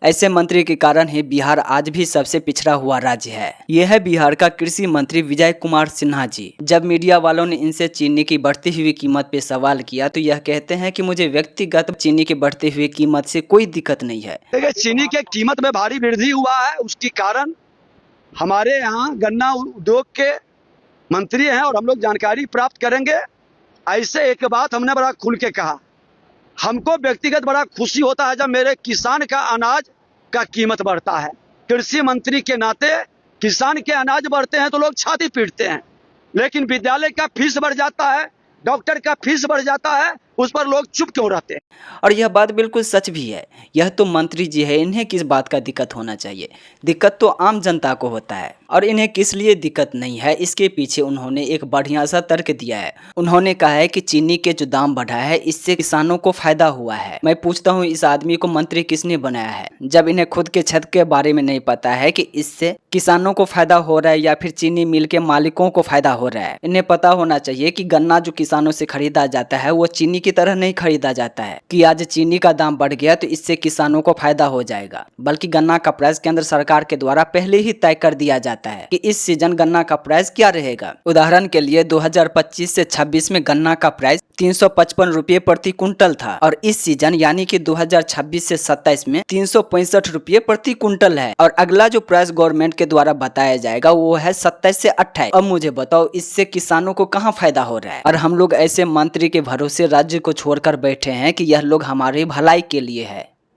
ऐसे मंत्री के कारण ही बिहार आज भी सबसे पिछड़ा हुआ राज्य है। यह है बिहार का कृषि मंत्री विजय कुमार सिन्हा जी। जब मीडिया वालों ने इनसे चीनी की बढ़ती हुई कीमत पे सवाल किया तो यह कहते हैं कि मुझे व्यक्तिगत चीनी की बढ़ती हुई कीमत से कोई दिक्कत नहीं है। देखिए, चीनी के कीमत में भारी वृद्धि हुआ है, उसके कारण हमारे यहाँ गन्ना उद्योग के मंत्री हैं और हम लोग जानकारी प्राप्त करेंगे। ऐसे एक बात हमने बड़ा खुल के कहा, हमको व्यक्तिगत बड़ा खुशी होता है जब मेरे किसान का अनाज का कीमत बढ़ता है। कृषि मंत्री के नाते किसान के अनाज बढ़ते हैं तो लोग छाती पीटते हैं, लेकिन विद्यालय का फीस बढ़ जाता है, डॉक्टर का फीस बढ़ जाता है, उस पर लोग चुप क्यों रहते हैं। और यह बात बिल्कुल सच भी है। यह तो मंत्री जी है, इन्हें किस बात का दिक्कत होना चाहिए। दिक्कत तो आम जनता को होता है और इन्हें किस लिए दिक्कत नहीं है, इसके पीछे उन्होंने एक बढ़िया सा तर्क दिया है। उन्होंने कहा है कि चीनी के जो दाम बढ़ा है इससे किसानों को फायदा हुआ है। मैं पूछता हूँ, इस आदमी को मंत्री किसने बनाया है जब इन्हें खुद के छत के बारे में नहीं पता है कि इससे किसानों को फायदा हो रहा है या फिर चीनी मिल के मालिकों को फायदा हो रहा है। इन्हें पता होना चाहिए कि गन्ना जो किसानों से खरीदा जाता है वो चीनी की तरह नहीं खरीदा जाता है कि आज चीनी का दाम बढ़ गया तो इससे किसानों को फायदा हो जाएगा, बल्कि गन्ना का प्राइस केंद्र सरकार के द्वारा पहले ही तय कर दिया जाता है कि इस सीजन गन्ना का प्राइस क्या रहेगा। उदाहरण के लिए 2025 से 26 में गन्ना का प्राइस 355 रुपये प्रति कुंटल था और इस सीजन यानी कि 2026 से 27 में 365 रुपये प्रति कुंटल है और अगला जो प्राइस गवर्नमेंट के द्वारा बताया जाएगा वो है 27 से 28। अब मुझे बताओ, इससे किसानों को कहाँ फायदा हो रहा है। और हम लोग ऐसे मंत्री के भरोसे राज्य को छोड़कर बैठे हैं कि यह लोग हमारी भलाई के लिए है।